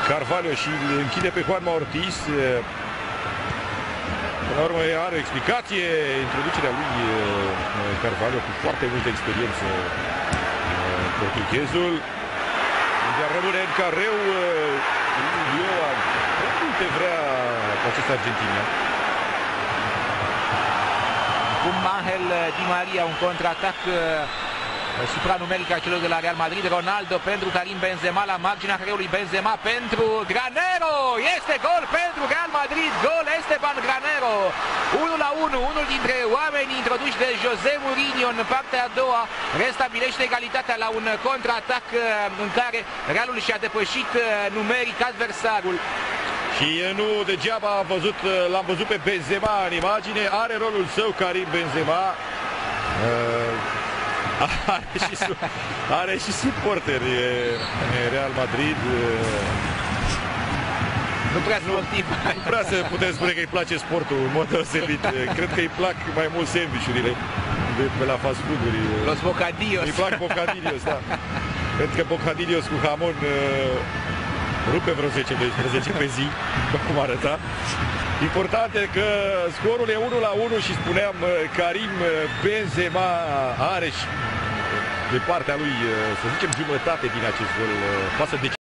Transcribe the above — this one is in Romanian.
Carvalho și îl închide pe Juanma Ortiz. Până la urmă are o explicație, introducerea lui Carvalho cu foarte multă experiență, portughezul. Iar rămâne în careu Ioan, unde vrea acest argentinian. Cum Angel Di Maria, un contraatac supranumeric a celor de la Real Madrid. Ronaldo pentru Karim Benzema la marginea careului. Benzema pentru Granero. Este gol pentru Real Madrid. Gol Esteban Granero. 1-1. Unul dintre oamenii introduși de José Mourinho în partea a doua restabilește egalitatea la un contraatac în care Realul și-a depășit numeric adversarul. Și nu degeaba l-am văzut pe Benzema în imagine. Are rolul său Karim Benzema. Are și suporteri Real Madrid. Nu prea sportiv. Nu prea să putem spune că îi place sportul în mod deosebit. Cred că îi plac mai mult sandwich-urile de pe la fast food-uri. Los bocadillos. Îi plac bocadillos, da. Cred că bocadillos cu hamon rupe vreo 10-12 pe zi, cum arăta. Important e că scorul e 1-1 și spuneam, Karim Benzema are și de partea lui, să zicem, jumătate din acest gol față de